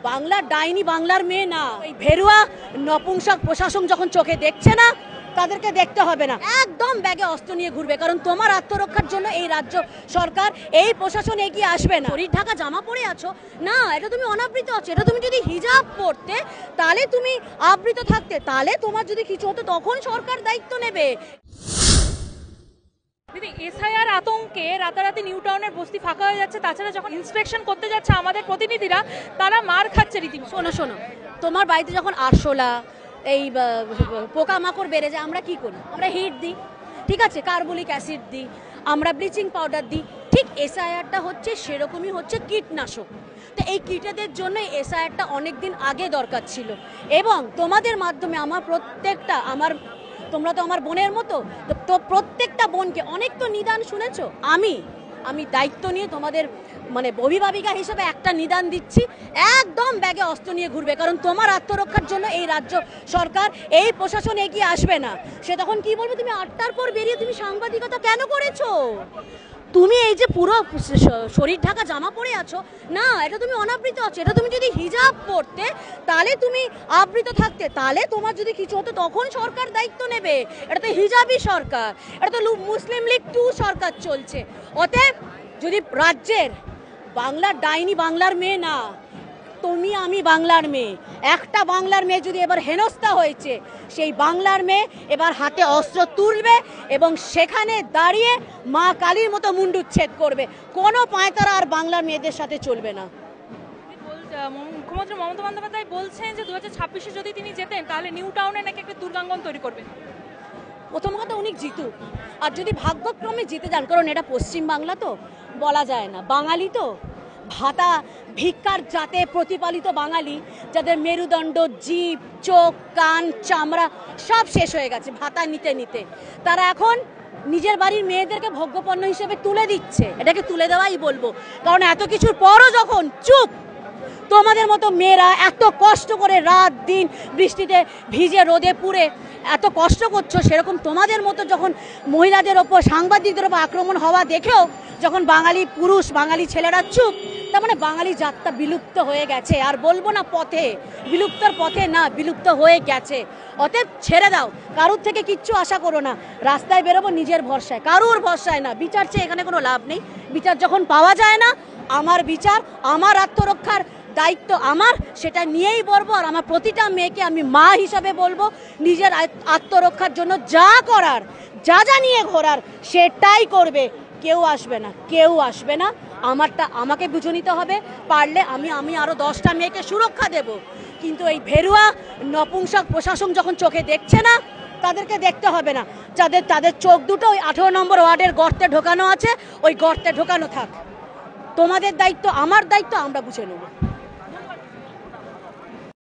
বাংলার ডাইনি বাংলার মেয়ে না। এই ভেরুয়া নপুংসক প্রশাসন যখন চোখে দেখছে না, তাদেরকে দেখতে হবে না, একদম ব্যাগে অস্ত্র নিয়ে ঘুরবে। কারণ তোমার আত্মরক্ষার জন্য এই রাজ্য সরকার, এই প্রশাসন এগিয়ে আসবে না। শরীর ঢাকা জামা পরে আছো না, এটা তুমি অনাবৃত আছো। এটা তুমি যদি হিজাব পরতে, তাহলে তুমি আবৃত থাকতে, তাহলে তোমার যদি কিছু হতো তখন সরকার দায়িত্ব নেবে। দিদি, এসআইআর আতঙ্কে রাতারাতি নিউ টাউনের বস্তি ফাঁকা হয়ে যাচ্ছে। তাছাড়া যখন ইন্সপেকশন করতে যাচ্ছে আমাদের প্রতিনিধিরা, তারা মার খাচ্ছে রীতিমতো। শোনো, তোমার বাড়িতে যখন আরশোলা এই পোকামাকড় বেড়ে যায়, আমরা কি করি? আমরা হিট দিই, ঠিক আছে, কার্বলিক অ্যাসিড দিই, আমরা ব্লিচিং পাউডার দিই। ঠিক এসআইআরটা হচ্ছে সেরকমই, হচ্ছে কীটনাশক। তো এই কীটেদের জন্য এসআইআরটা অনেক দিন আগে দরকার ছিল। এবং তোমাদের মাধ্যমে তোমরা তো আমার বোনের মতো, তো প্রত্যেকটা বোনকে অনেক তো নিদান শুনেছো। আমি দায়িত্ব নিয়ে তোমাদের অভিভাবিকা হিসেবে একটা নিদান দিচ্ছি, একদম ব্যাগে অস্ত্র নিয়ে ঘুরবে। কারণ তোমার আত্মরক্ষার জন্য এই রাজ্য সরকার, এই প্রশাসন এগিয়ে আসবে না। সে তখন কি বলবে, তুমি 8টার পর বেরিয়ে তুমি সাংবাদিকতা কেন করেছো? তুমি এই যে পুরো শরীর ঢাকা জামা পরে আছো না, এটা তুমি অনাবৃত আছো। এটা তুমি যদি হিজাব পরতে, তাহলে তুমি আবৃত থাকতে, তাহলে তোমার যদি কিছু হতো তখন সরকার দায়িত্ব নেবে। এটা তো হিজাবই সরকার, এটা তো মুসলিম লীগ 2 সরকার চলছে। অতএব যদি রাজ্যের বাংলার ডাইনি বাংলার মেয়ে না, আমি বাংলার মেয়ে, একটা বাংলার মেয়ে যদি এবার হেনস্থা হয়েছে, সেই বাংলার মেয়ে এবার হাতে অস্ত্র তুলবে এবং সেখানে দাঁড়িয়ে মা কালীর মতো মুন্ডুচ্ছেদ করবে। কোনো পায়তারা আর বাংলার মেয়েদের সাথে চলবে না। মুখ্যমন্ত্রী মমতা বন্দ্যোপাধ্যায় বলছেন যে 2026-এ যদি তিনি যেতেন, তাহলে নিউ টাউনে নাকি একটা দুর্গাঙ্গন তৈরি করবেন। প্রথম কথা, উনি জিতুক, আর যদি ভাগ্যক্রমে জিতে যান, কারণ এটা পশ্চিম বাংলা তো বলা যায় না, বাঙালি তো ভাতা ভিক্ষার জাতে প্রতিপালিত বাঙালি, যাদের মেরুদণ্ড, জিভ, চোখ, কান, চামড়া সব শেষ হয়ে গেছে ভাতা নিতে নিতে, তারা এখন নিজের বাড়ির মেয়েদেরকে ভোগ্যপণ্য হিসেবে তুলে দিচ্ছে। এটাকে তুলে দেওয়াই বলবো, কারণ এত কিছুর পরও যখন চুপ, তোমাদের মতো মেয়েরা এত কষ্ট করে রাত দিন বৃষ্টিতে ভিজে রোদে পুড়ে এত কষ্ট করছো, সেরকম তোমাদের মতো যখন মহিলাদের ওপর, সাংবাদিকদের ওপর আক্রমণ হওয়া দেখেও যখন বাঙালি পুরুষ, বাঙালি ছেলেরা চুপ, তার মানে বাঙালি জাতটা বিলুপ্ত হয়ে গেছে। আর বলবো না পথে, বিলুপ্তর পথে না, বিলুপ্ত হয়ে গেছে। অতএব ছেড়ে দাও, কারুর থেকে কিচ্ছু আশা করো না। রাস্তায় বেরোবো নিজের ভরসায়, কারুর ভরসায় না। বিচার চেয়ে এখানে কোনো লাভ নেই। বিচার যখন পাওয়া যায় না, আমার বিচার, আমার আত্মরক্ষার দায়িত্ব আমার, সেটা নিয়েই বলবো। আর আমার প্রতিটা মেয়েকে আমি মা হিসাবে বলবো, নিজের আত্মরক্ষার জন্য যা করার, যা নিয়ে ঘোরার, সেটাই করবে। কেউ আসবে না। আমারটা আমাকে বুঝে নিতে হবে। পারলে আমি আরও 10টা মেয়েকে সুরক্ষা দেব। কিন্তু এই ভেরুয়া নপুংসক প্রশাসন যখন চোখে দেখছে না, তাদেরকে দেখতে হবে না। তাদের চোখ দুটো ওই 18 নম্বর ওয়ার্ডের গর্তে ঢোকানো আছে, ওই গর্তে ঢোকানো থাক। তোমাদের দায়িত্ব, আমার দায়িত্ব আমরা বুঝে নেব।